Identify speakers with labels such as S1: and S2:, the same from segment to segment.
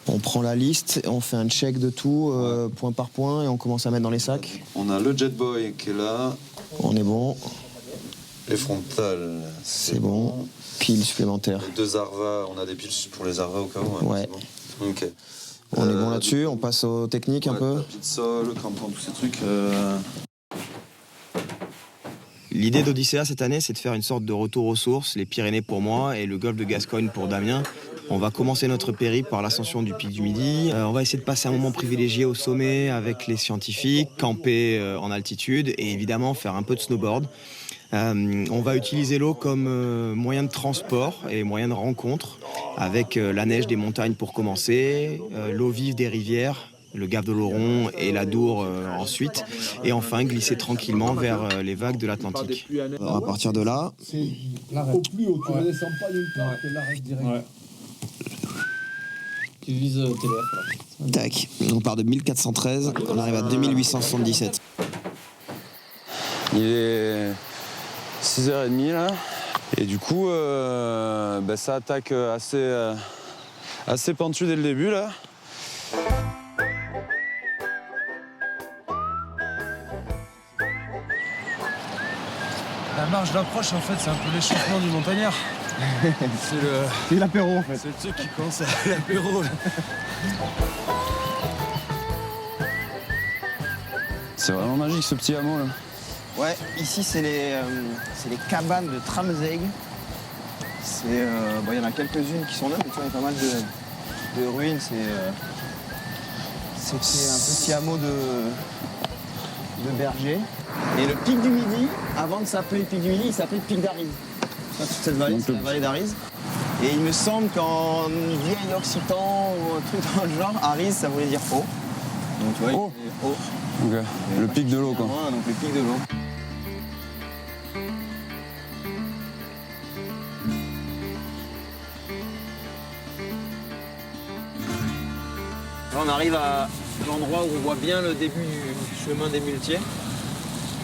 S1: On prend la liste, on fait un check de tout, point par point, et on commence à mettre dans les sacs.
S2: On a le Jetboy qui est là.
S1: On est bon.
S2: Les frontales,
S1: c'est bon. Piles supplémentaires.
S2: Les deux Arva, on a des piles pour les Arva au cas où.
S1: Ouais.
S2: Bon. Ok.
S1: On est bon là-dessus, on passe aux techniques un peu.
S2: Tapis de sol, crampon, tous ces trucs.
S1: L'idée d'Odyssea cette année, c'est de faire une sorte de retour aux sources, les Pyrénées pour moi et le golfe de Gascogne pour Damien. On va commencer notre périple par l'ascension du pic du Midi. On va essayer de passer un moment privilégié au sommet avec les scientifiques, camper en altitude et évidemment faire un peu de snowboard. On va utiliser l'eau comme moyen de transport et moyen de rencontre avec la neige des montagnes pour commencer, l'eau vive des rivières, le Gave de l'Oron et la Dour ensuite, et enfin glisser tranquillement vers les vagues de l'Atlantique. Alors à partir de là...
S3: Au plus haut, tu ne descends pas nulle part, c'est l'arrêt direct. Ouais. Tu vises TDF.
S1: Tac, on part de 1413, on arrive à 2877.
S2: Il est 6h30 là, et du coup ça attaque assez pentu dès le début là.
S3: La marche d'approche, en fait, c'est un peu l'échauffement du montagnard.
S1: C'est l'apéro, en fait.
S3: C'est le truc qui commence à l'apéro.
S2: C'est vraiment magique, ce petit hameau, là.
S1: Ouais, ici, c'est les cabanes de Tramzeig. Il y en a quelques-unes qui sont là, mais tu vois, il y a pas mal de ruines. C'était un petit hameau de bergers. Et le pic du Midi, avant de s'appeler le pic du Midi, il s'appelait le pic d'Ariz. Toute cette vallée, c'est la vallée d'Ariz. Et il me semble qu'en vieil occitan ou un truc dans le genre, Ariz, ça voulait dire haut. Donc tu vois,
S2: haut. Okay. Le pic de l'eau, quoi.
S1: Donc le pic de l'eau. Là, on arrive à l'endroit où on voit bien le début du chemin des muletiers.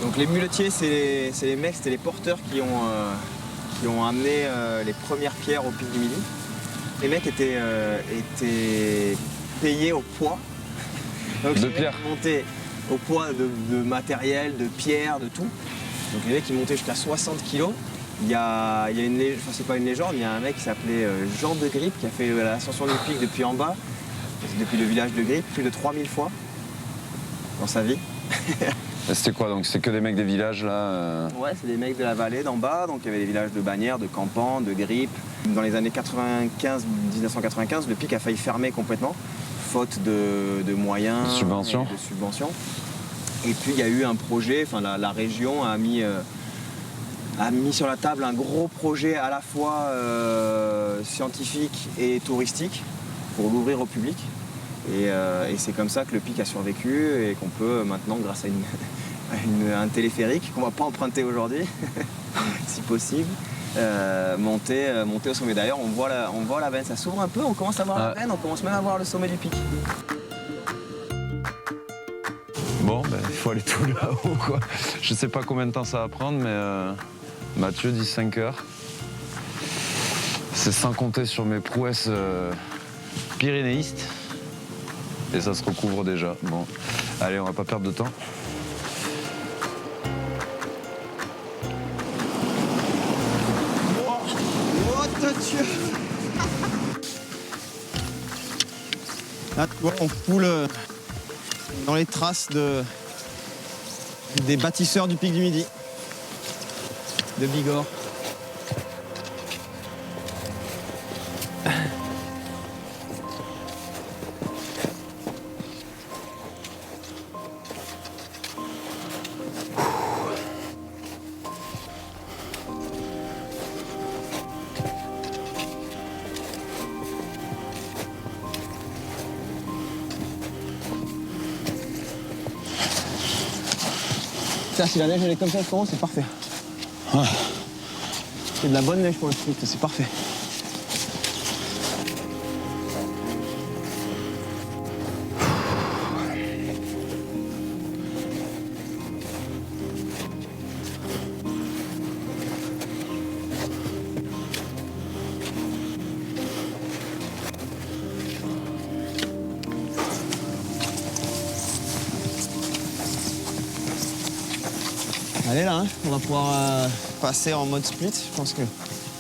S1: Donc les muletiers, c'est les mecs, c'était les porteurs qui ont amené les premières pierres au pic du Midi. Les mecs étaient payés au poids. Donc,
S2: de pierre.
S1: Montaient au poids de matériel, de pierres, de tout. Donc les mecs ils montaient jusqu'à 60 kilos. Il y a une légende, enfin c'est pas une légende, il y a un mec qui s'appelait Jean de Grippe qui a fait l'ascension du pic depuis en bas, depuis le village de Grippe, plus de 3000 fois dans sa vie.
S2: C'était quoi donc? C'est que des mecs des villages là
S1: Ouais, c'est des mecs de la vallée d'en bas, donc il y avait des villages de Bagnères, de Campan, de Grippe. Dans les années 1995, le pic a failli fermer complètement, faute de moyens,
S2: de subventions.
S1: Et puis il y a eu un projet, enfin la région a mis sur la table un gros projet à la fois scientifique et touristique pour l'ouvrir au public. Et c'est comme ça que le pic a survécu et qu'on peut maintenant, grâce à un téléphérique qu'on ne va pas emprunter aujourd'hui, si possible, monter au sommet. D'ailleurs, on voit la veine, ça s'ouvre un peu, on commence à voir la veine, on commence même à voir le sommet du pic.
S2: faut aller tout là-haut, quoi. Je sais pas combien de temps ça va prendre, mais Mathieu dit 5 heures. C'est sans compter sur mes prouesses pyrénéistes. Et ça se recouvre déjà. Bon, allez, on va pas perdre de temps.
S1: Là, tu vois, on foule dans les traces des bâtisseurs du Pic du Midi, de Bigorre. Si la neige elle est comme ça, c'est parfait. Ouais. C'est de la bonne neige pour le sprint, c'est parfait. Allez là, hein, on va pouvoir passer en mode split, je pense que...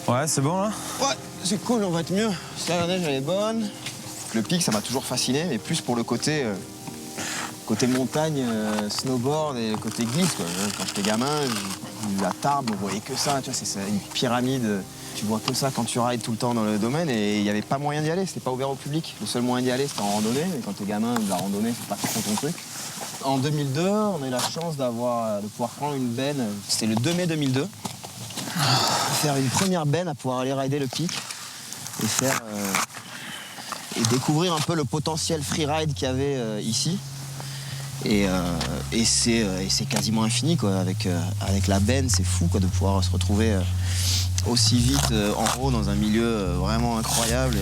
S2: Ouais, c'est bon là?
S1: Ouais, c'est cool, on va être mieux. Si la neige elle est bonne. Le pic, ça m'a toujours fasciné, mais plus pour le côté montagne, snowboard et côté glisse, quoi. Quand j'étais gamin, la Tarbes, on voyait que ça, tu vois, c'est une pyramide. Tu vois que ça quand tu rides tout le temps dans le domaine et il n'y avait pas moyen d'y aller, c'était pas ouvert au public. Le seul moyen d'y aller, c'était en randonnée, mais quand t'es gamin, la randonnée, c'est pas trop ton truc. En 2002, on a eu la chance de pouvoir prendre une benne, c'était le 2 mai 2002, faire une première benne à pouvoir aller rider le pic et découvrir un peu le potentiel freeride qu'il y avait ici. Et c'est quasiment infini, quoi. Avec la benne, c'est fou, quoi, de pouvoir se retrouver aussi vite en haut dans un milieu vraiment incroyable.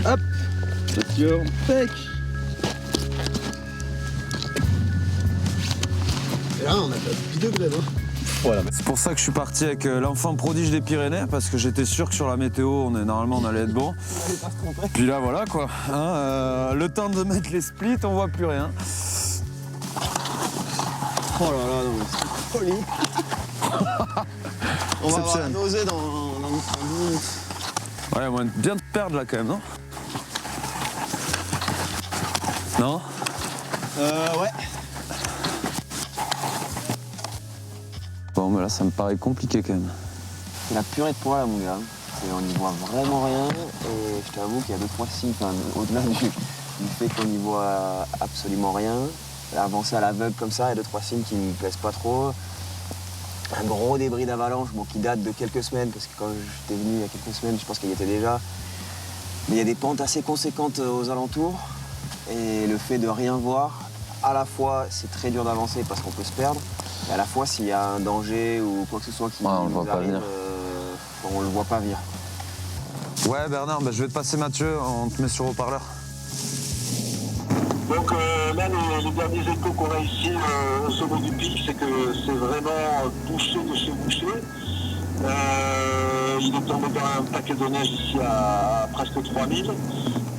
S1: Hop, sur pec. Et là, on a pas 10 degrés, hein.
S2: Voilà. C'est pour ça que je suis parti avec l'enfant prodige des Pyrénées, parce que j'étais sûr que sur la météo, normalement on allait être bon. Puis là, voilà quoi. Hein, le temps de mettre les splits, on voit plus rien.
S1: Oh là là, non, c'est folie. On va avoir la nausée dans 10 minutes.
S2: Ouais, on va bien te perdre là quand même, non? Non?
S1: Ouais.
S2: Bon, mais là, ça me paraît compliqué quand même.
S1: C'est la purée de poids là, mon gars. On n'y voit vraiment rien. Et je t'avoue qu'il y a 2-3 signes, au-delà du fait qu'on n'y voit absolument rien. Avancer à l'aveugle comme ça, il y a 2-3 signes qui ne me plaisent pas trop. Un gros débris d'avalanche, bon, qui date de quelques semaines, parce que quand j'étais venu il y a quelques semaines, je pense qu'il y était déjà. Mais il y a des pentes assez conséquentes aux alentours. Et le fait de rien voir, à la fois, c'est très dur d'avancer parce qu'on peut se perdre. Et à la fois, s'il y a un danger ou quoi que ce soit qui
S2: on le
S1: nous
S2: voit pas
S1: arrive,
S2: venir.
S1: On le voit pas venir.
S2: Ouais, Bernard, je vais te passer Mathieu, on te met sur haut-parleur.
S4: Donc là, les derniers échos qu'on a ici au sommet du pic, c'est que c'est vraiment bouché de chez bouché. Il est tombé dans un paquet de neige ici à presque 3000.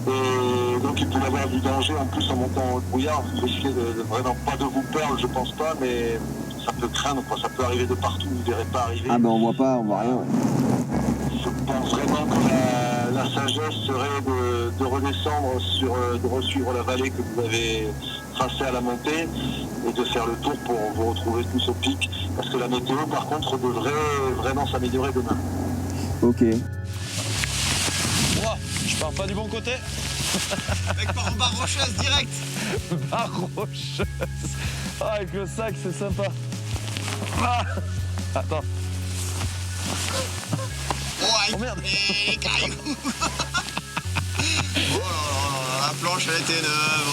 S4: Et donc il peut y avoir du danger en plus en montant au brouillard. Vous risquez de vraiment pas de vous perdre, je pense pas, mais ça peut craindre, quoi. Ça peut arriver de partout, vous ne verrez pas arriver.
S1: Ah ben on voit pas, on voit rien. Ouais.
S4: Je pense vraiment que la sagesse serait de redescendre de resuivre la vallée que vous avez tracée à la montée et de faire le tour pour vous retrouver tous au pic. Parce que la météo, par contre, devrait vraiment s'améliorer demain.
S1: Ok.
S2: Moi, je pars pas du bon côté.
S1: Mec, part en barre rocheuse direct.
S2: Barre rocheuse. Ah, avec le sac, c'est sympa. Ah, attends.
S1: Oh
S2: merde.
S1: Les cailloux. Oh là là, la planche elle était neuve.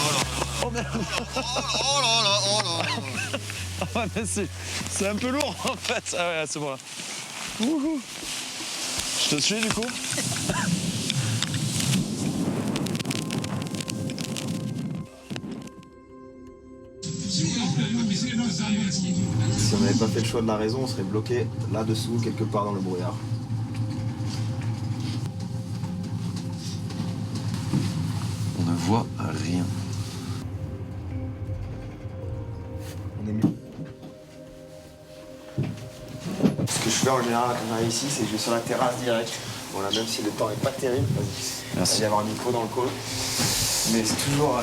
S1: Oh là là.
S2: Oh merde.
S1: Oh là là, oh là là.
S2: Ah ouais, mais c'est un peu lourd en fait. Ah ouais, c'est bon là. Wouhou. Je te suis du coup.
S1: Si on n'avait pas fait le choix de la raison, on serait bloqué là-dessous, quelque part dans le brouillard.
S2: On ne voit rien.
S1: On est mieux. Ce que je fais en général quand j'arrive ici, c'est que je vais sur la terrasse direct. Voilà, même si le temps est pas terrible,
S2: Merci.
S1: il va y avoir un micro dans le call. Mais c'est toujours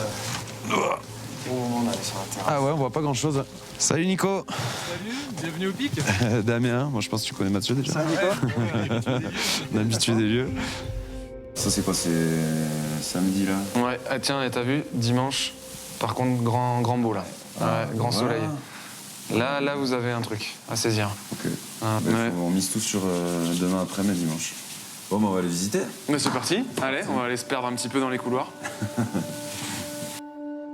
S1: au moment d'aller sur la terrasse.
S2: Ah ouais, on voit pas grand chose. Salut Nico.
S3: Salut, bienvenue au pic.
S2: Damien, moi je pense que tu connais Mathieu déjà.
S1: Ça, Nico?
S2: On est habitué des lieux. Ça c'est quoi, c'est samedi là?
S5: Ouais, ah tiens, et t'as vu, dimanche, par contre, grand beau là. Ouais, grand soleil. Là, vous avez un truc à saisir.
S2: Ok.
S5: Ah,
S2: Bah,
S5: ouais.
S2: on mise tout sur demain après-midi dimanche. Bon, bah, on va aller visiter.
S5: Mais c'est parti, allez, on va aller se perdre un petit peu dans les couloirs.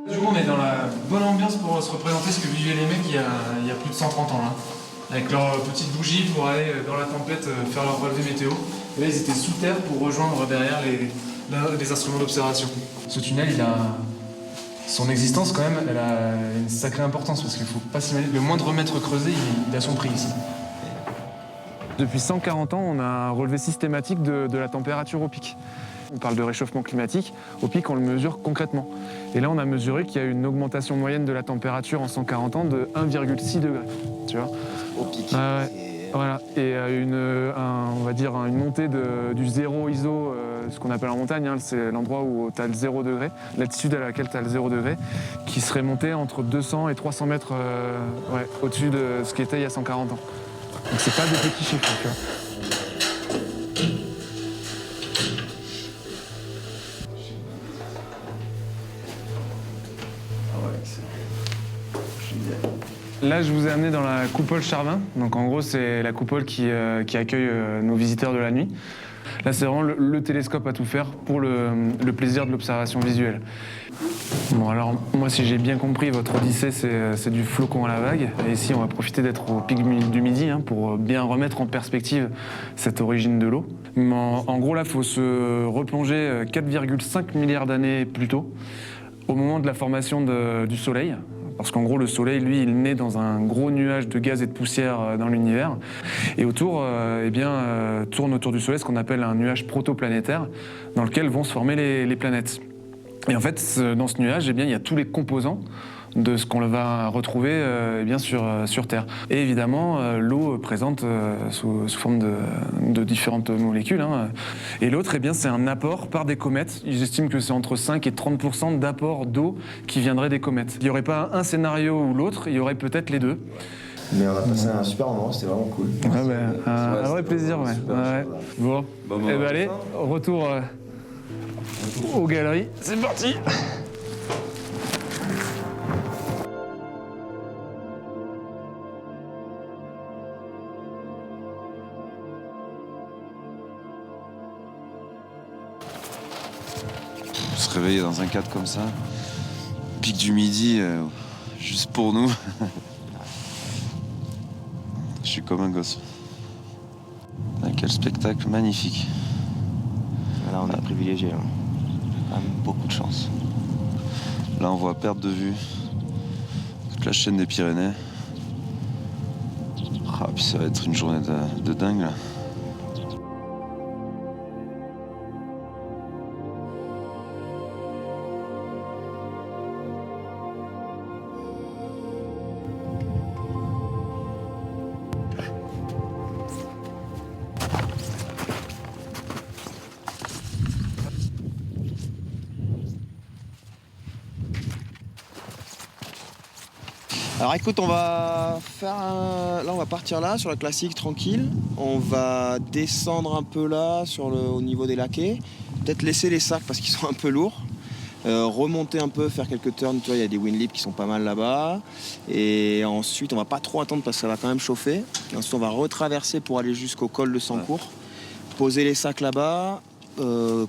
S3: Du coup, on est dans la bonne ambiance pour se représenter ce que vivaient les mecs il y a plus de 130 ans là. Avec leurs petites bougies pour aller dans la tempête faire leur relevé météo. Et là, ils étaient sous terre pour rejoindre derrière les instruments d'observation. Ce tunnel, son existence quand même, elle a une sacrée importance parce qu'il faut pas s'imaginer. Le moindre mètre creusé, il a son prix ici.
S5: Depuis 140 ans, on a un relevé systématique de la température au pic. On parle de réchauffement climatique. Au pic, on le mesure concrètement. Et là, on a mesuré qu'il y a eu une augmentation moyenne de la température en 140 ans de 1,6 degré. Tu vois ?
S1: Au pic.
S5: Ah ouais. Voilà. Et on va dire une montée du zéro ISO, ce qu'on appelle en montagne, hein, c'est l'endroit où tu as le 0 degré, l'altitude à laquelle tu as le 0 degré, qui serait montée entre 200 et 300 mètres au-dessus de ce qui était il y a 140 ans. Donc c'est pas des petits chiffres, tu vois. Là, je vous ai amené dans la coupole Charvin. Donc, en gros, c'est la coupole qui accueille nos visiteurs de la nuit. Là, c'est vraiment le télescope à tout faire pour le plaisir de l'observation visuelle. Bon, alors, moi, si j'ai bien compris, votre odyssée, c'est du flocon à la vague. Et ici, on va profiter d'être au pic du Midi pour bien remettre en perspective cette origine de l'eau. Mais en gros, là, il faut se replonger 4,5 milliards d'années plus tôt, au moment de la formation du Soleil. Parce qu'en gros, le Soleil, lui, il naît dans un gros nuage de gaz et de poussière dans l'univers. Et autour, tourne autour du Soleil ce qu'on appelle un nuage protoplanétaire, dans lequel vont se former les planètes. Et en fait, dans ce nuage, il y a tous les composants de ce qu'on va retrouver sur Terre. Et évidemment, l'eau présente sous forme de différentes molécules. Hein. Et l'autre, c'est un apport par des comètes. Ils estiment que c'est entre 5 et 30% d'apport d'eau qui viendrait des comètes. Il n'y aurait pas un scénario ou l'autre, il y aurait peut-être les deux.
S1: Mais on a passé un super moment, c'était vraiment cool.
S5: Un vrai plaisir, ouais. Bon, allez, retour aux galeries. C'est parti!
S2: Se réveiller dans un cadre comme ça, pic du Midi, juste pour nous. Je suis comme un gosse. Quel spectacle magnifique.
S1: Là, on est privilégié. On a quand même beaucoup de chance.
S2: Là, on voit à perte de vue toute la chaîne des Pyrénées. Ah, puis ça va être une journée de dingue là.
S1: Alors écoute, on va faire là on va partir là sur la classique tranquille. On va descendre un peu là au niveau des laquais. Peut-être laisser les sacs parce qu'ils sont un peu lourds. Remonter un peu, faire quelques turns, tu vois, il y a des windlips qui sont pas mal là-bas. Et ensuite, on va pas trop attendre parce que ça va quand même chauffer. Et ensuite, on va retraverser pour aller jusqu'au col de Sancourt. Poser les sacs là-bas.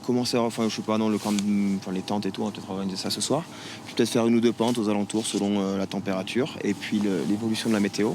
S1: Commencer à, je sais pas, dans le camp, les tentes et tout, on va peut-être organiser ça ce soir. Puis peut-être faire une ou deux pentes aux alentours selon la température et puis l'évolution de la météo.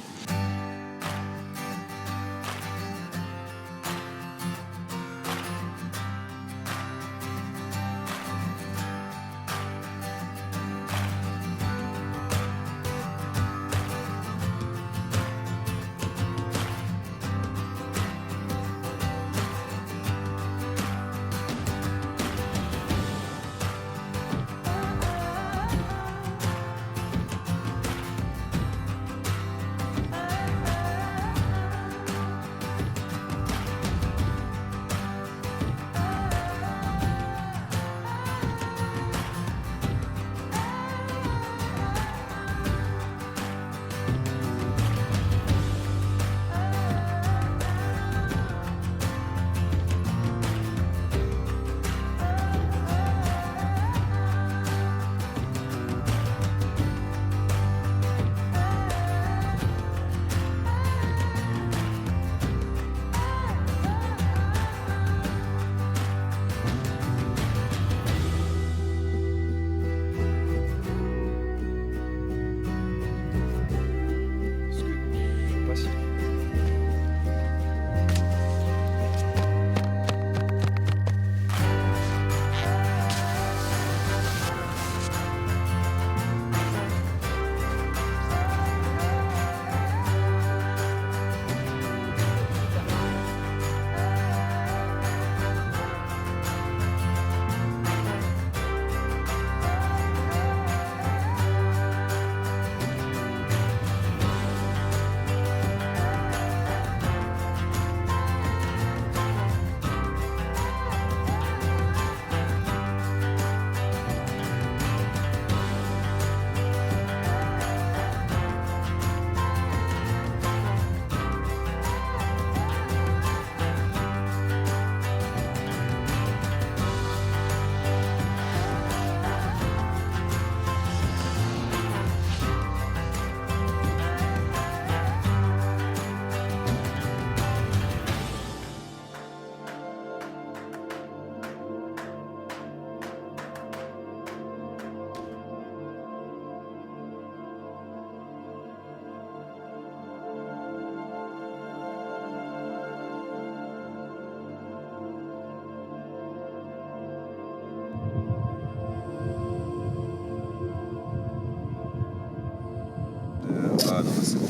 S2: Ah non, c'est bon.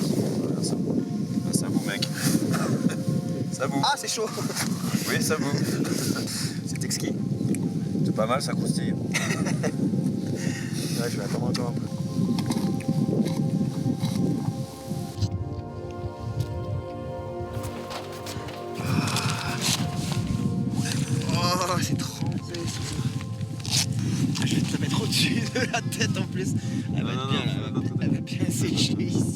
S2: Ça boue, mec. Ça boue.
S1: Ah, c'est chaud.
S2: Oui, ça boue.
S1: C'est exquis.
S2: C'est pas mal, ça croustille.
S1: Ouais, je vais attendre encore un peu. Oh, c'est trempé. Je vais te la mettre au-dessus de la tête en plus. Elle va être bien là. Elle va bien sécher ici.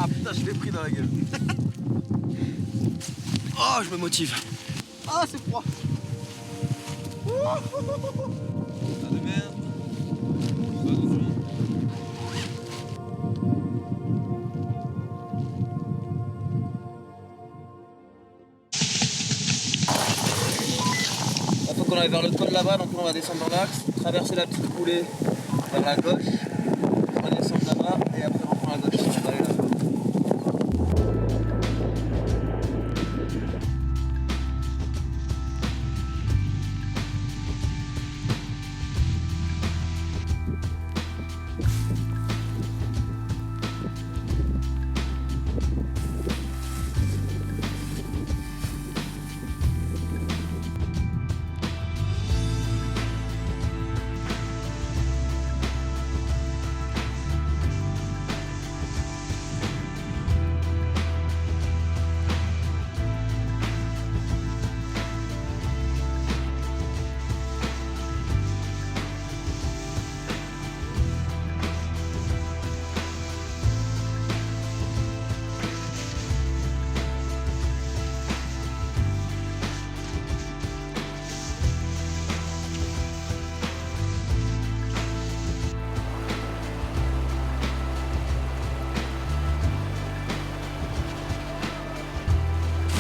S2: Ah putain, je l'ai pris dans la gueule.
S1: Oh, je me motive. Ah, c'est froid.
S2: Ah de merde.
S1: Il faut qu'on aille vers le toit de là-bas, donc on va descendre dans l'axe, traverser la petite coulée vers la gauche, redescendre là-bas et après on prend la gauche. On va aller là-bas.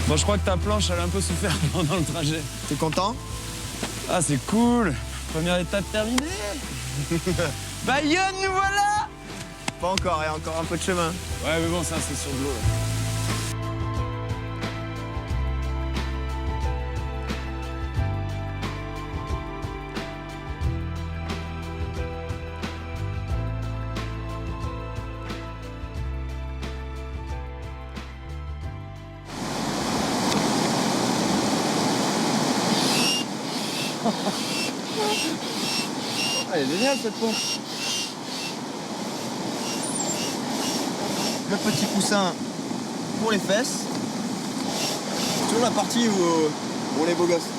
S2: Bon, je crois que ta planche, elle a un peu souffert pendant le trajet.
S1: T'es content?
S2: Ah, c'est cool. Première étape terminée. Bayonne, nous voilà.
S1: Pas encore, il y a encore un peu de chemin.
S2: Ouais, mais bon, ça, c'est sur de l'eau, là.
S1: Ah, elle est géniale cette pompe. Le petit coussin pour les fesses. C'est toujours la partie où on est beau gosse.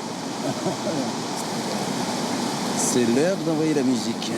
S6: C'est l'heure d'envoyer la musique.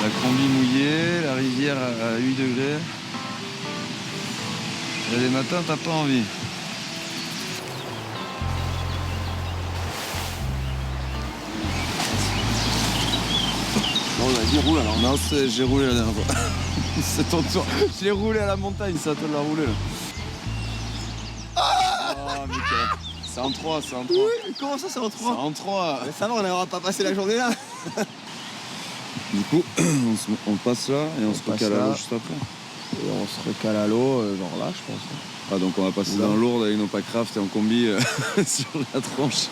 S2: La combi mouillée, la rivière à 8 degrés. Et les matins, t'as pas envie.
S6: Non, vas-y, roule alors.
S2: Non, j'ai roulé la dernière fois. C'est ton tour. Je l'ai roulé à la montagne, c'est à toi de la rouler. Là. Oh, Mickaël. C'est en 3, c'est en 3.
S1: Oui, comment ça c'est en
S2: C'est
S1: 3?
S2: en 3.
S1: Ça va, on n'aura pas passé la journée là.
S2: Du coup, on passe là et on se
S1: passe
S2: recale à
S1: là.
S2: gauche juste après.
S1: Et on se recale à l'eau, genre là, je pense.
S2: Ah, donc on va passer dans l'ourde avec nos packraft et en combi sur la tronche.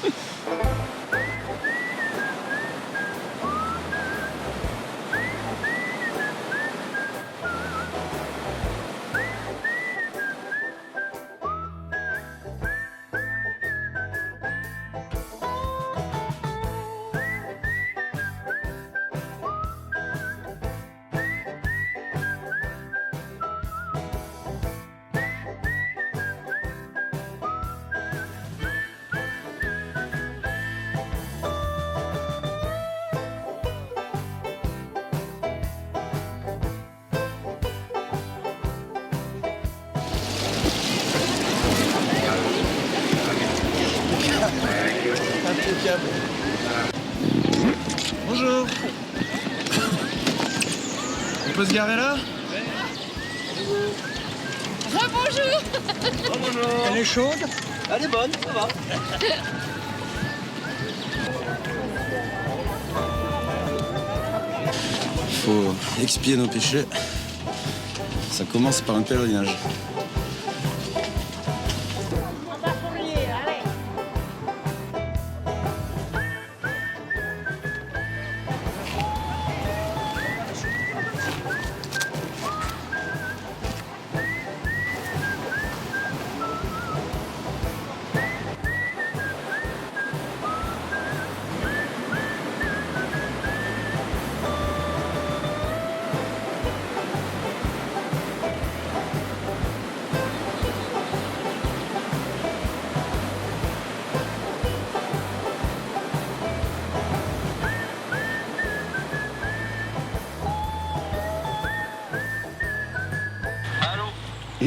S1: Bonjour. On peut se garer là?
S7: Rebonjour.
S1: Bonjour. Elle est chaude? Elle est bonne, ça va.
S2: Faut expier nos péchés. Ça commence par un pèlerinage.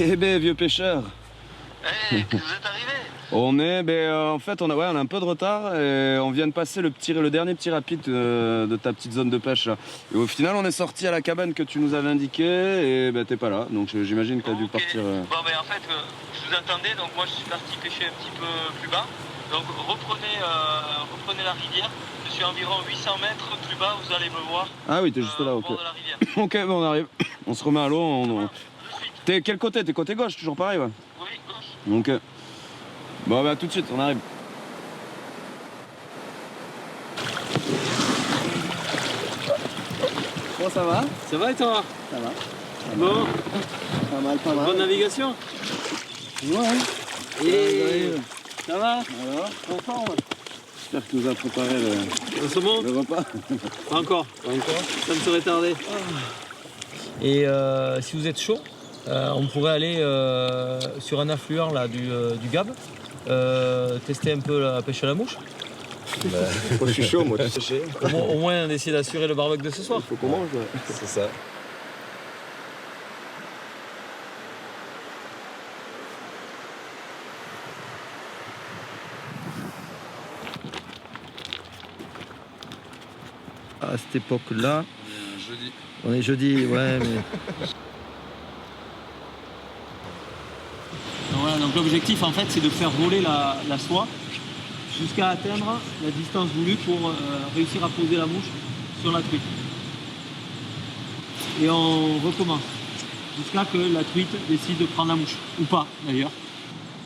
S2: Eh ben, vieux pêcheur.
S4: Vous êtes arrivé?
S2: On est, en fait, on a un peu de retard et on vient de passer le dernier petit rapide de ta petite zone de pêche là. Et au final, on est sorti à la cabane que tu nous avais indiquée et t'es pas là. Donc j'imagine que tu as dû partir.
S4: Bon, en fait, je vous attendais, donc moi je suis parti pêcher un petit peu plus bas. Donc reprenez la rivière. Je suis environ 800 mètres plus bas, vous allez me voir.
S2: Ah oui, t'es juste là,
S4: au
S2: ok.
S4: bord de la rivière.
S2: Ok, bon, on arrive. On se remet à l'eau.
S4: De suite.
S2: T'es quel côté? T'es côté gauche, toujours pareil, ouais.
S4: Oui, gauche.
S2: Ok. Bon, tout de suite, on arrive.
S6: Bon, ça va?
S4: Ça va et toi?
S6: Ça va.
S4: Bon,
S6: Pas mal, pas mal.
S4: bonne navigation.
S6: Ouais.
S4: Et ça va?
S6: Alors, en forme?
S2: J'espère que tu nous as préparé
S4: C'est bon?
S2: le repas.
S4: Pas encore. Ça me serait tardé. Et si vous êtes chaud, on pourrait aller sur un affluent là, du Gable, tester un peu la pêche à la mouche.
S1: Moi, je suis chaud, moi, tu sais.
S4: Au moins essayer d'assurer le barbecue de ce soir.
S1: Faut qu'on mange, ouais. C'est ça.
S6: À cette époque-là,
S2: Jeudi.
S6: on est jeudi, ouais, mais.
S4: Voilà, donc l'objectif en fait c'est de faire voler la soie jusqu'à atteindre la distance voulue pour réussir à poser la mouche sur la truite. Et on recommence jusqu'à que la truite décide de prendre la mouche, ou pas d'ailleurs.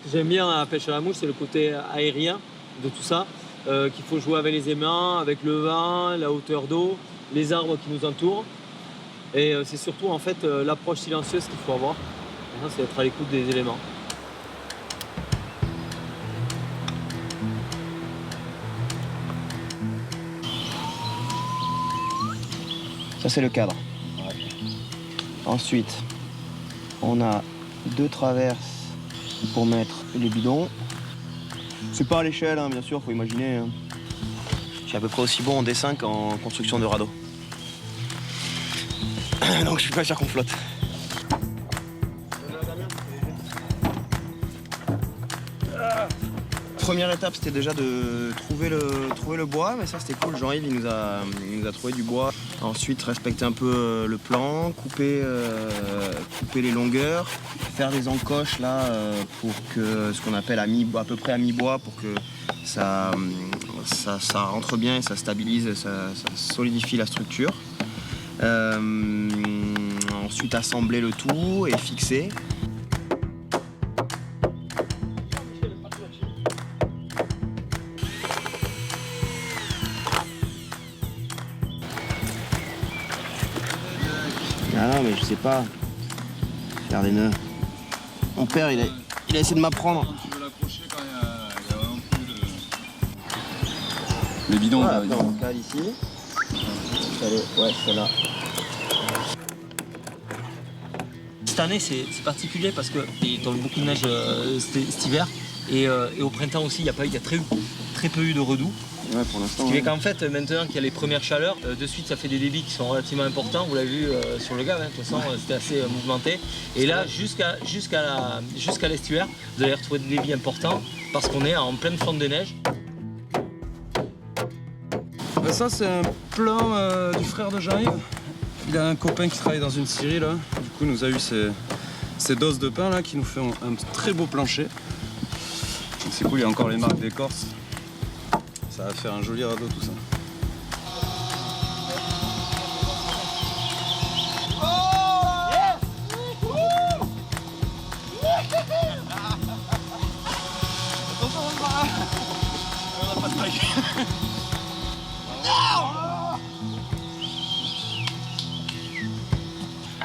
S4: Ce que j'aime bien à la pêche à la mouche, c'est le côté aérien de tout ça, qu'il faut jouer avec les aimants, avec le vent, la hauteur d'eau, les arbres qui nous entourent. Et c'est surtout en fait l'approche silencieuse qu'il faut avoir. C'est être à l'écoute des éléments.
S1: Ça, c'est le cadre. Ensuite, on a 2 traverses pour mettre les bidons. C'est pas à l'échelle, hein, bien sûr, faut imaginer. Hein. Je suis à peu près aussi bon en dessin qu'en construction de radeau. Donc je suis pas sûr qu'on flotte. Première étape, c'était déjà de trouver le bois, mais ça c'était cool. Jean-Yves il nous a trouvé du bois. Ensuite, respecter un peu le plan, couper les longueurs, faire des encoches là pour que ce qu'on appelle à peu près à mi-bois pour que ça rentre bien et ça stabilise, ça solidifie la structure. Ensuite assembler le tout et fixer. Ah non mais je sais pas faire des nœuds. Mon père il a essayé de m'apprendre.
S2: Tu veux l'accrocher quand il y a vraiment plus de... Les bidons,
S1: Voilà,
S2: là,
S1: on cale ici. Ouais, celle-là.
S8: Cette année, c'est particulier parce qu'il tombe beaucoup de neige cet hiver. Et au printemps aussi, il y a très peu eu de redoux.
S1: Ouais, pour l'instant.
S8: Ce qui fait qu'en fait, maintenant qu'il y a les premières chaleurs, de suite, ça fait des débits qui sont relativement importants. Vous l'avez vu sur le gave, hein, de toute façon, c'était assez mouvementé. Et là, jusqu'à l'estuaire, vous allez retrouver des débits importants parce qu'on est en pleine fonte de neige.
S2: Ça, c'est un plan du frère de Jean-Yves. Il a un copain qui travaille dans une scierie là. Du coup, il nous a eu ces doses de pain là qui nous font un très beau plancher. Donc c'est cool, il y a encore les marques d'écorce. Ça va faire un joli radeau tout ça.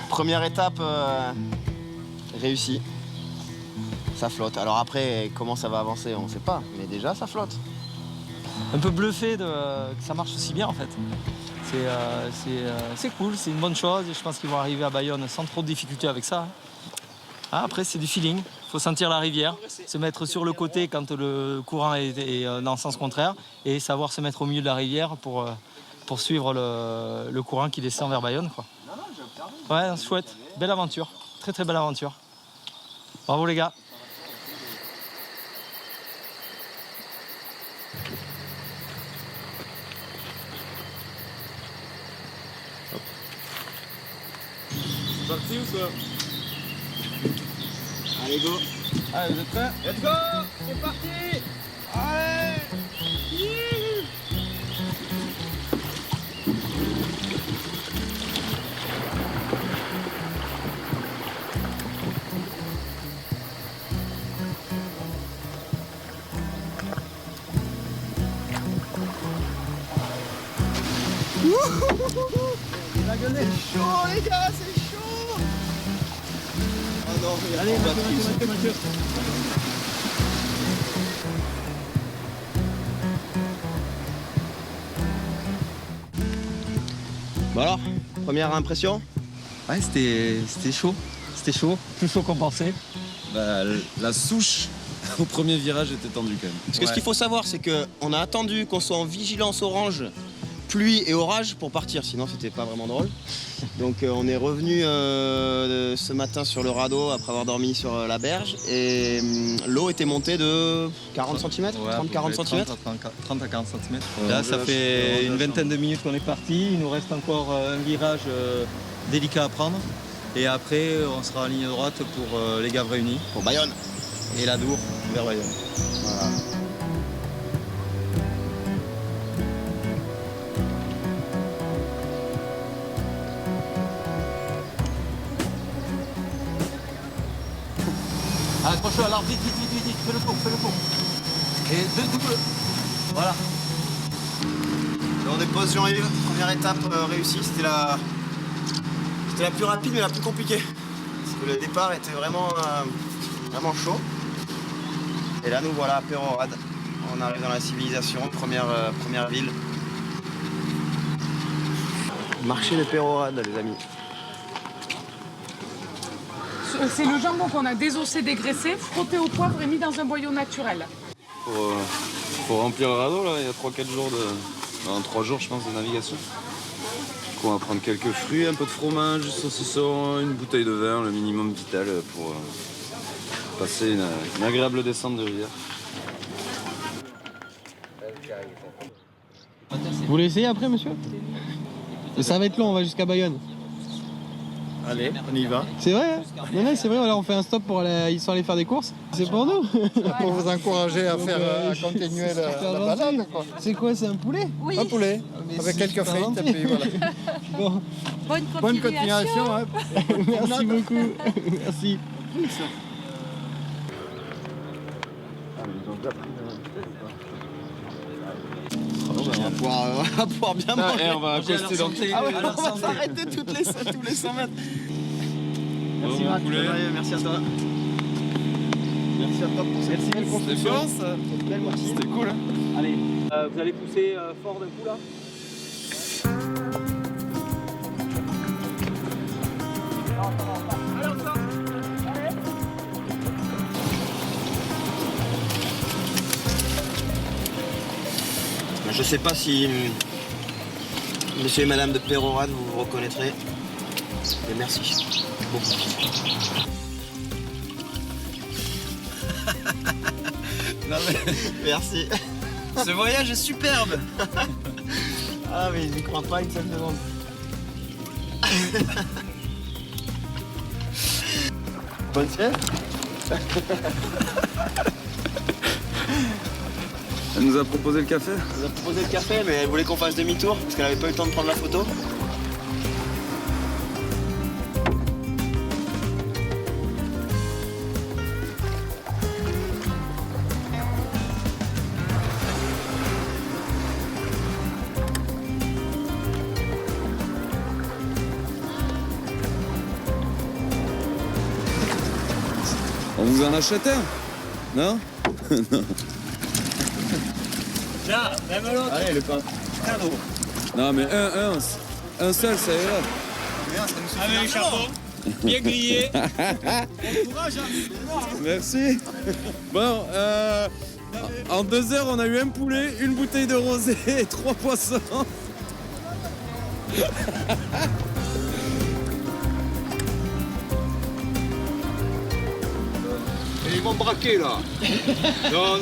S1: Première étape réussie. Ça flotte. Alors après, comment ça va avancer, on ne sait pas. Mais déjà, ça flotte.
S8: Un peu bluffé que ça marche aussi bien en fait. C'est cool, c'est une bonne chose et je pense qu'ils vont arriver à Bayonne sans trop de difficultés avec ça. Ah, après c'est du feeling, il faut sentir la rivière, se mettre sur le côté quand le courant est dans le sens contraire et savoir se mettre au milieu de la rivière pour suivre le courant qui descend vers Bayonne, quoi. Ouais, chouette, belle aventure, très très belle aventure. Bravo les gars.
S2: C'est parti ou quoi?
S1: Allez, go.
S2: Allez, vous êtes prêts?
S1: Let's go. C'est parti. Allez. La gueule est chaud les gars, c'est chaud. Oh non, allez Mathieu. Bon alors, première impression?
S6: Ouais, c'était chaud. C'était chaud. Plus chaud qu'on pensait.
S2: Bah, la souche au premier virage était tendue quand même.
S1: Parce que ce qu'il faut savoir, c'est qu'on a attendu qu'on soit en vigilance orange, pluie et orage pour partir, sinon c'était pas vraiment drôle. Donc on est revenu ce matin sur le radeau après avoir dormi sur la berge et l'eau était montée de 40 cm, 30-40 cm.
S6: 30 à 40 cm. Là, ça fait une vingtaine de minutes qu'on est parti. Il nous reste encore un virage délicat à prendre. Et après, on sera en ligne droite pour les Gaves réunis.
S1: Pour Bayonne.
S6: Et la Dour vers Bayonne.
S1: Voilà.
S8: Accroche-le, alors vite, fais le tour. Et deux doubles. Voilà.
S1: On dépose Jean-Yves, première étape réussie, c'était la plus rapide mais la plus compliquée. Parce que le départ était vraiment chaud. Et là nous voilà à Pérorade. On arrive dans la civilisation, première ville. Marché de Pérorade les amis.
S7: C'est le jambon qu'on a désossé, dégraissé, frotté au poivre et mis dans un boyau naturel.
S2: Pour remplir le radeau, là, il y a 3-4 jours dans 3 jours, je pense, de navigation. Donc, on va prendre quelques fruits, un peu de fromage, du saucisson, une bouteille de vin, le minimum vital pour passer une agréable descente de rivière.
S6: Vous voulez essayer après, monsieur? Mais ça va être long, on va jusqu'à Bayonne. Allez, on y va.
S9: C'est vrai, hein? Non, c'est vrai, là on fait un stop pour aller, ils sont allés faire des courses. C'est pour nous.
S6: Pour vous encourager à faire, à continuer la balade, quoi.
S9: C'est quoi, c'est un poulet?
S6: Oui. Un poulet, avec quelques frites, et puis voilà.
S9: Bon.
S6: Bonne continuation. Hein.
S9: Merci beaucoup. Merci.
S1: On va pouvoir bien manger.
S2: Et on va accoster dans
S1: Ah ouais, on va s'arrêter tous les 100 mètres. Merci Marc, merci à toi. Merci à toi pour cette belle construction. Cette belle moitié.
S2: C'était cool. Hein.
S8: Allez, vous allez pousser fort d'un coup là.
S1: Je sais pas si monsieur et madame de Pérorade vous vous reconnaîtrez. Mais merci. Beaucoup. Non mais merci. Ce voyage est superbe. Ah mais je crois pas une seule seconde. Bonne sieste.
S2: Elle nous a proposé le café.
S1: Elle nous a proposé le café, mais elle voulait qu'on fasse demi-tour parce qu'elle avait pas eu le temps de prendre la photo.
S2: On vous en achète un? Non? Non.
S8: Là, même l'autre.
S1: Allez, le pain.
S8: Cadeau.
S2: Non mais un seul ça ira.
S8: Avec le charbon, bien grillé. Bon courage, hein.
S2: Merci. Bon, en 2 heures on a eu un poulet, une bouteille de rosé et 3 poissons.
S10: Ils vont me braquer là. Non.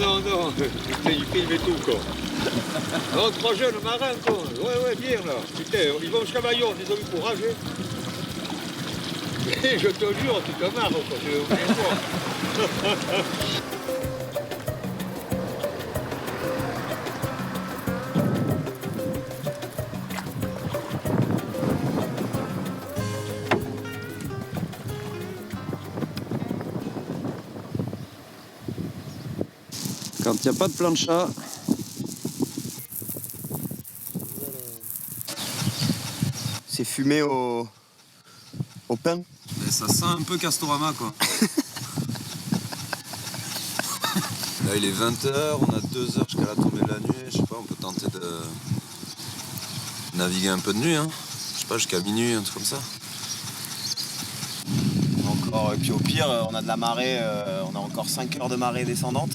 S10: Ils filment et tout quoi. Non, 3 jeunes marins quoi. Ouais, bien là. Putain, ils vont jusqu'à Bayonne, ils ont eu courage. Et je te jure, tu te marres quoi. Je vais oublier quoi.
S2: Quand il n'y a pas de plancha.
S1: C'est fumé au pain.
S2: Et ça sent un peu Castorama quoi. Là il est 20h, on a 2 heures jusqu'à la tombée de la nuit. Je sais pas, on peut tenter de naviguer un peu de nuit. Hein. Je sais pas, jusqu'à minuit, un truc comme ça.
S1: Encore, et puis au pire, on a de la marée, on a encore 5 heures de marée descendante.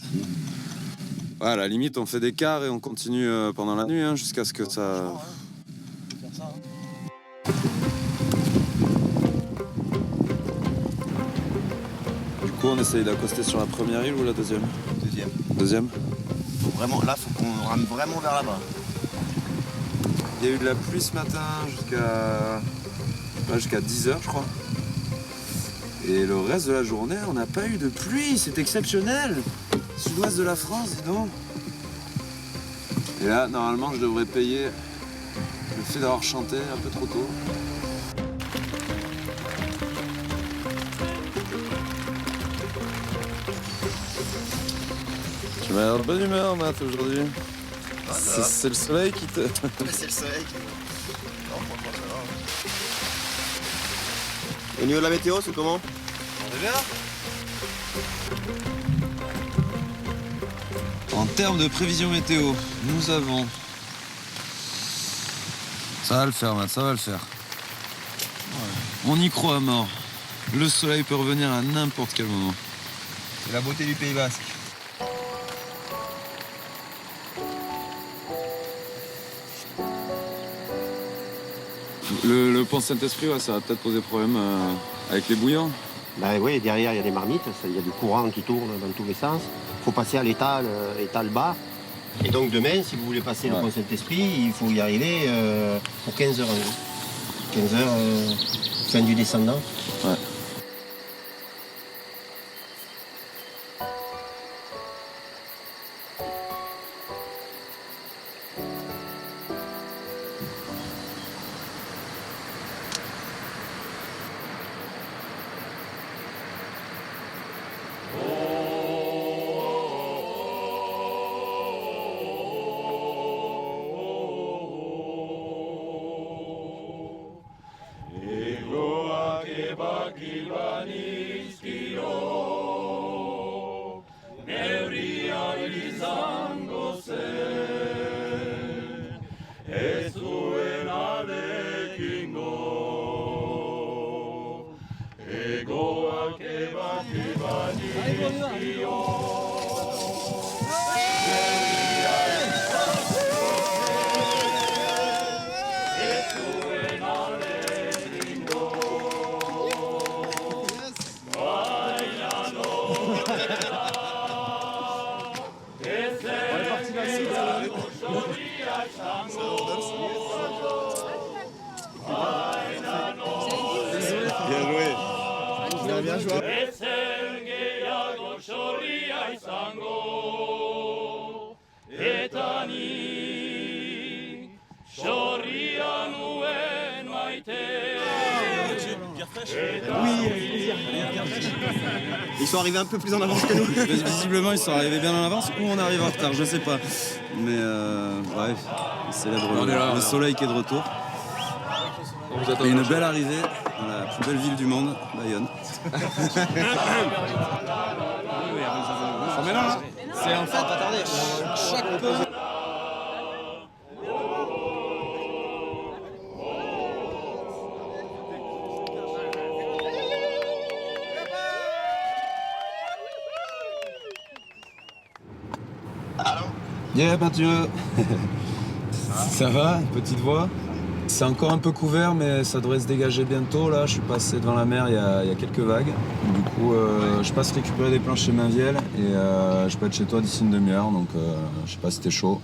S2: Ouais, à la limite, on fait des quarts et on continue pendant la nuit hein, jusqu'à ce que ça... Du coup, on essaye d'accoster sur la première île ou la deuxième? Deuxième.
S1: Vraiment, là, faut qu'on rame vraiment vers là-bas.
S2: Il y a eu de la pluie ce matin jusqu'à 10h, je crois. Et le reste de la journée, on n'a pas eu de pluie. C'est exceptionnel. Sud-ouest de la France, dis donc. Et là, normalement, je devrais payer le fait d'avoir chanté un peu trop tôt. Tu m'as l'air de bonne humeur, Matt, aujourd'hui. C'est le soleil qui te...
S1: C'est le soleil qui... Au niveau de la météo, c'est comment?
S2: On est bien. En termes de prévision météo, nous avons... Ça va le faire, Matt, ça va le faire. On y croit à mort. Le soleil peut revenir à n'importe quel moment.
S1: C'est la beauté du Pays Basque.
S2: Le pont Saint-Esprit, ouais, ça va peut-être poser problème avec les bouillons.
S11: Ben oui, derrière il y a des marmites, il y a du courant qui tourne dans tous les sens. Il faut passer à l'étal bas. Et donc demain, si vous voulez passer le pont Saint-Esprit, il faut y arriver pour 15h. 15h, Fin du descendant.
S2: Ouais.
S1: Ils sont arrivés un peu plus en avance que nous.
S2: Visiblement, ils sont arrivés bien en avance ou on arrive en retard, je sais pas. Mais bref, on célèbre le soleil qui est de retour. Et une belle arrivée dans la plus belle ville du monde, Bayonne.
S9: C'est en fait, attendez, chaque pause.
S12: Yeah, Mathieu. Ça va, petite voix. C'est encore un peu couvert, mais ça devrait se dégager bientôt. Là, je suis passé devant la mer, il y a quelques vagues. Du coup, je passe récupérer des planches chez Mainviel et je peux être chez toi d'ici une demi-heure. Donc, je sais pas si t'es chaud.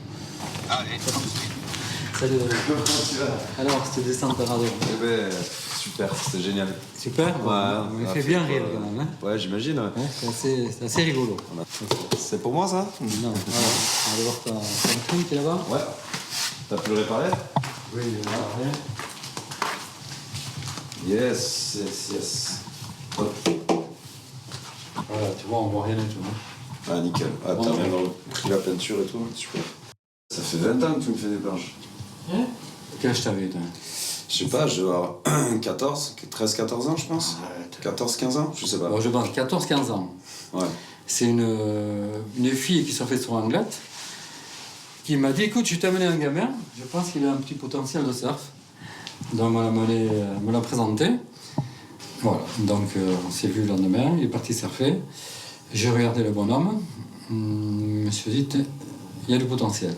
S11: Allez.
S13: Salut. Alors, cette descente de radeau.
S12: Eh ben, super, c'était génial.
S13: Super.
S12: Ouais,
S13: on fait bien rire quand même. Hein.
S12: Ouais, j'imagine. Ouais.
S13: C'est assez rigolo.
S12: C'est pour moi ça?
S13: Non, voilà. On va voir ta vitrine qui est là-bas.
S12: Ouais. T'as pu le réparer?
S13: Oui, il est là.
S12: Yes, yes, yes. Hop.
S13: Voilà, tu vois, on voit rien du tout. Hein.
S12: Ah, nickel. Ah, t'as même pris la peinture et tout, super. Ça fait 20 ans que tu me fais des planches.
S13: Hein? Quel âge t'avais, toi?
S12: Je sais pas, je dois avoir 13-14 ans, je pense. 14-15 ans, je sais pas.
S13: Bon, je pense 14-15 ans.
S12: Ouais.
S13: C'est une fille qui s'est faite sur Anglette, qui m'a dit, écoute, je t'ai amené un gamin, je pense qu'il a un petit potentiel de surf. Donc me l'a présenté. Voilà, donc on s'est vu le lendemain, il est parti surfer. J'ai regardé le bonhomme, je me suis dit, il y a du potentiel.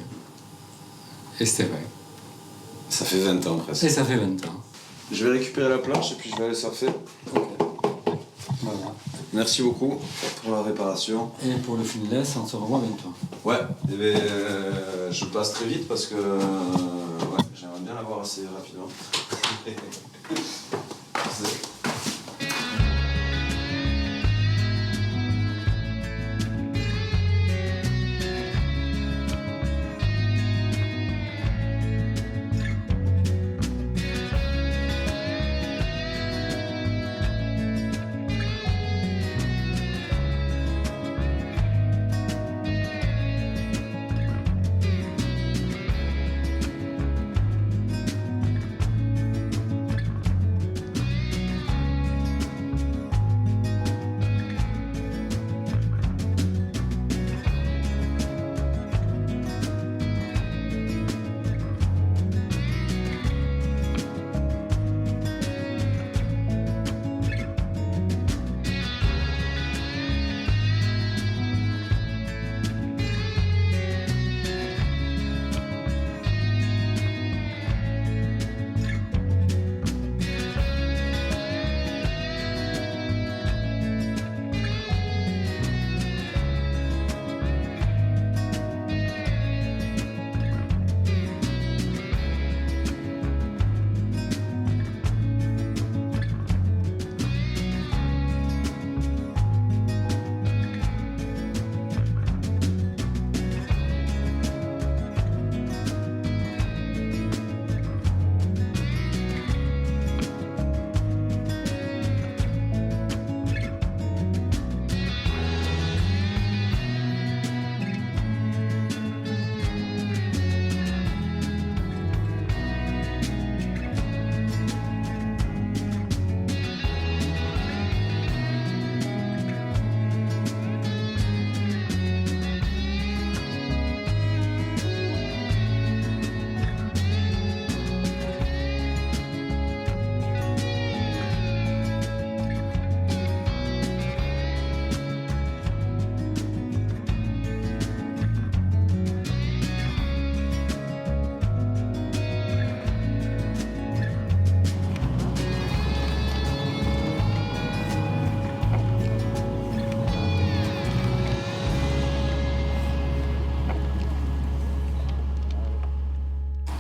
S13: Et c'était vrai.
S12: Ça fait 20 ans presque.
S13: Et ça fait 20 ans.
S12: Je vais récupérer la planche et puis je vais aller surfer.
S13: Ok. Voilà.
S12: Merci beaucoup pour la réparation.
S13: Et pour le finless, on se revoit bientôt.
S12: Ouais, et ben, je passe très vite parce que ouais, j'aimerais bien l'avoir assez rapidement.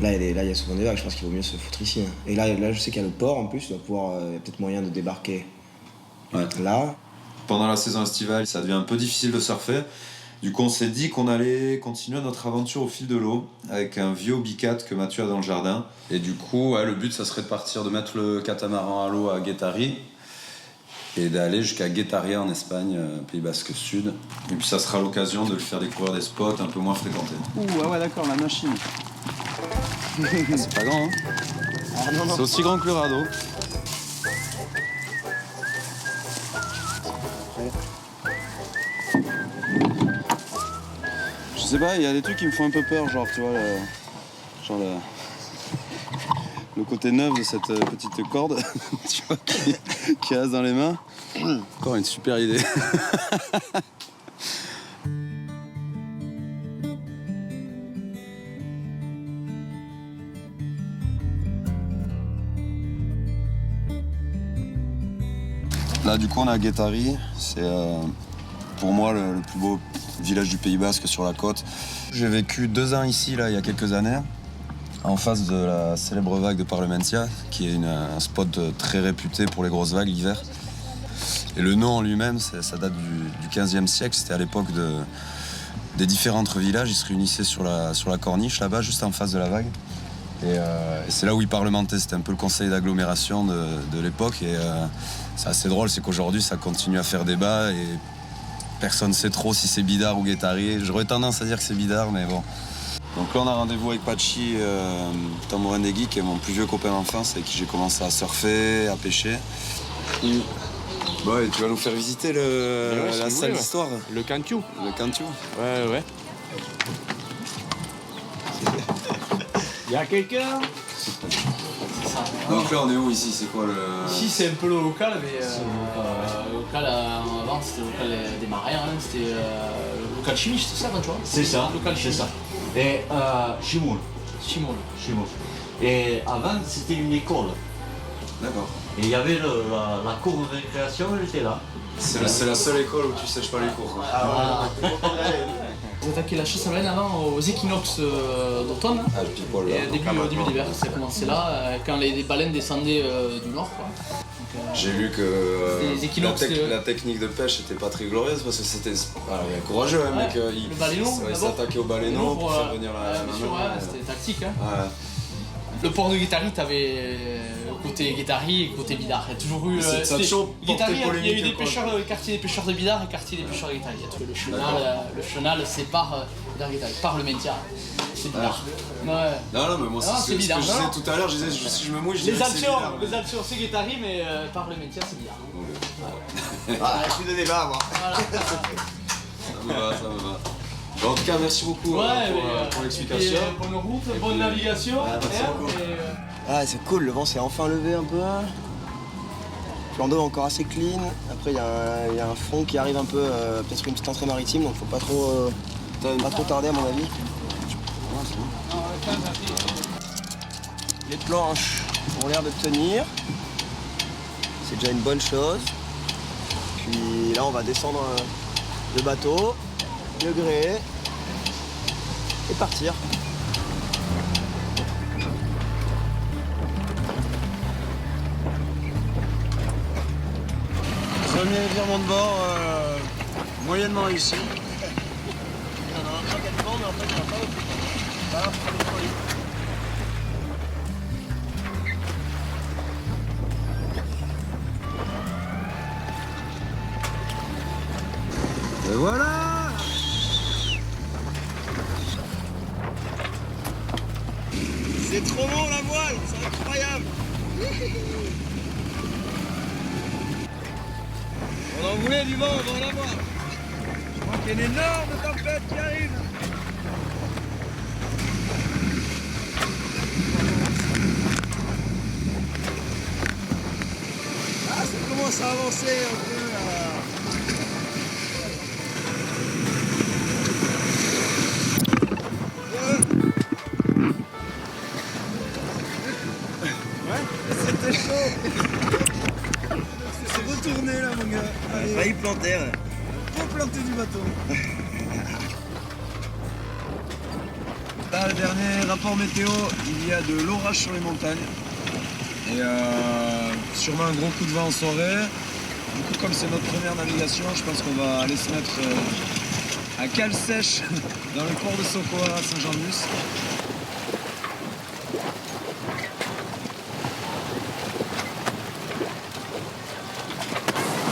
S1: Là, il y a souvent des vagues, je pense qu'il vaut mieux se foutre ici. Hein. Et là, je sais qu'il y a le port en plus, il y a peut-être moyen de débarquer là.
S12: Pendant la saison estivale, ça devient un peu difficile de surfer. Du coup, on s'est dit qu'on allait continuer notre aventure au fil de l'eau avec un vieux Bicat que Mathieu a dans le jardin. Et du coup, le but, ça serait de partir, de mettre le catamaran à l'eau à Guétari et d'aller jusqu'à Guétaria en Espagne, Pays Basque Sud. Et puis ça sera l'occasion de lui faire découvrir des spots un peu moins fréquentés.
S2: Ouais, d'accord, la machine. C'est pas grand, hein.
S1: Ah, non.
S2: C'est aussi grand que le radeau. Je sais pas, il y a des trucs qui me font un peu peur, genre, tu vois, le côté neuf de cette petite corde, tu vois, qui reste dans les mains. Encore une super idée. Là, du coup, on est à Guétari. C'est pour moi le plus beau village du Pays Basque sur la côte. J'ai vécu 2 ans ici, là, il y a quelques années, en face de la célèbre vague de Parlementia, qui est un spot très réputé pour les grosses vagues l'hiver. Et le nom en lui-même, ça date du 15e siècle. C'était à l'époque des différents villages. Ils se réunissaient sur la corniche, là-bas, juste en face de la vague. Et c'est là où ils parlementaient. C'était un peu le conseil d'agglomération de l'époque. Et c'est assez drôle, c'est qu'aujourd'hui, ça continue à faire débat. Et personne ne sait trop si c'est Bidart ou Guétari. J'aurais tendance à dire que c'est Bidart, mais bon. Donc là, on a rendez-vous avec Pachi Tamorendegui, qui est mon plus vieux copain d'enfance, avec qui j'ai commencé à surfer, à pêcher. Bon, et tu vas nous faire visiter la salle d'histoire.
S14: Le Cantiu.
S12: Le Cantiu.
S14: Ouais. Il y a quelqu'un?
S12: Donc là, on est où ici? C'est quoi le...
S15: Ici, c'est un peu le local, mais le local avant, c'était le local des marins, hein. C'était le local chimique, c'est ça, tu vois?
S14: C'est ça,
S15: local
S14: c'est ça. Et Chimoul. Et avant, c'était une école.
S12: D'accord.
S14: Et il y avait la cour de récréation, elle était là.
S12: C'est la seule école où tu sèches pas les cours, quoi.
S15: Vous attaquez la chasse à baleines avant aux équinoxes d'automne et début d'hiver. Ça a commencé là, quand les baleines descendaient du nord, quoi.
S12: J'ai lu que la technique de pêche était pas très glorieuse parce que c'était courageux, hein, mec.
S15: Le baleineau,
S12: il s'attaquait au baleineau pour faire venir la
S15: bien sûr, c'était tactique. Hein. Ouais. Le port de Guétari, t'avais côté Guétari et côté Bidart. Il y a toujours eu. Guétari, il y a eu des pêcheurs, quartier des pêcheurs de Bidart et quartier des pêcheurs de Guétari. Il y a tout le chenal sépare Guétari, par le Mentia. C'est Bidart. Ouais.
S12: Non, mais moi, c'est ce que je disais tout à l'heure. Je disais, si je me mouille, je dirais que c'est Bidart.
S15: Les Alpes, c'est Guétari, mais par le Mentia, c'est Bidart.
S1: Je suis de débat, moi.
S12: Ça me va. En tout cas, merci beaucoup pour l'explication.
S15: Bonne route, bonne navigation.
S1: C'est cool, le vent s'est enfin levé un peu. Plan d'eau encore assez clean. Après, il y a un front qui arrive un peu, peut-être une petite entrée maritime, donc faut pas trop tarder à mon avis. Les planches ont l'air de tenir. C'est déjà une bonne chose. Puis là, on va descendre le bateau. Le gré et partir. Premier virement de bord moyennement réussi. Il y en a un qui a du vent, mais en fait il n'y en a pas beaucoup. Là, c'est pas des folies. Et voilà! C'est trop bon la voile, c'est incroyable. On en voulait du vent, on va en avoir. Je crois qu'il y a une énorme tempête qui arrive. Ah, ça commence à avancer un peu là. C'était chaud. C'est retourné là mon gars. Allez. Failli planter. Faut planter du bateau.
S12: Là, le dernier rapport météo, il y a de l'orage sur les montagnes. Et sûrement un gros coup de vent en soirée. Du coup, comme c'est notre première navigation, je pense qu'on va aller se mettre à cale sèche dans le port de Sokoa à Saint-Jean-de-Luz.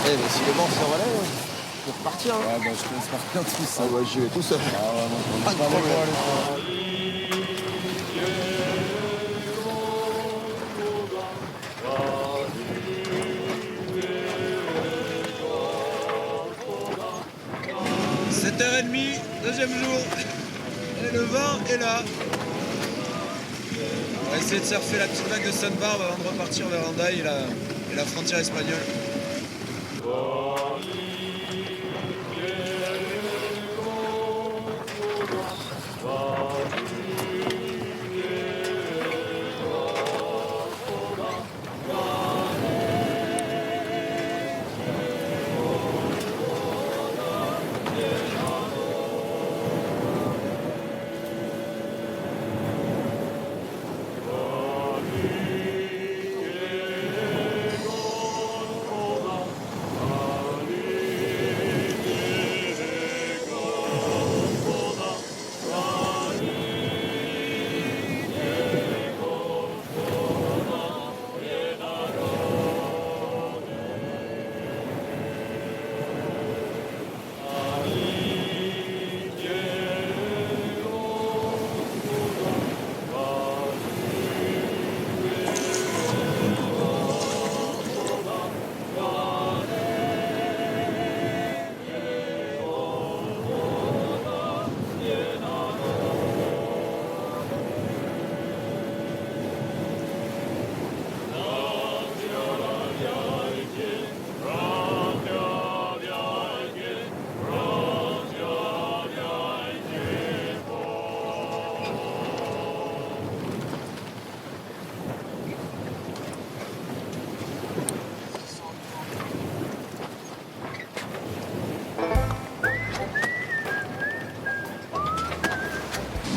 S1: Eh mais si le vent se relève, on peut repartir. Hein.
S12: Ouais, bah, je te laisse partir tout ça.
S1: Ah ouais, j'y vais tout seul.
S12: Ah ouais, non, on
S1: Pas
S12: est
S1: de
S12: pas
S1: problème.
S12: Deuxième jour, et le vent est là. On va essayer de surfer la petite vague de Sainte-Barbe avant de repartir vers Hendaye et la frontière espagnole.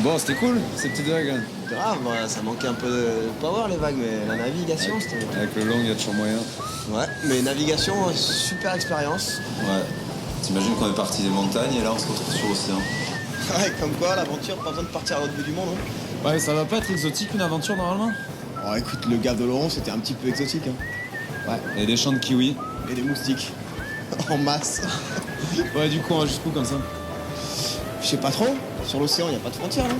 S12: Bon, c'était cool, ces petites vagues.
S1: Grave, bah, ça manquait un peu de power les vagues, mais la navigation c'était...
S12: Avec le long, il y a toujours moyen.
S1: Ouais, mais navigation, super expérience.
S12: Ouais. T'imagines qu'on est parti des montagnes et là on se retrouve sur l'océan.
S1: Ouais, comme quoi l'aventure, pas besoin de partir à l'autre bout du monde. Hein.
S12: Ouais, ça va pas être exotique une aventure normalement?
S1: Oh écoute, le Gave de Laurent c'était un petit peu exotique. Hein.
S12: Ouais. Et des champs de kiwis.
S1: Et des moustiques. En masse.
S12: Ouais, du coup, on va jusqu'où comme ça?
S1: Je sais pas trop. Sur l'océan, il n'y a pas de frontières, non?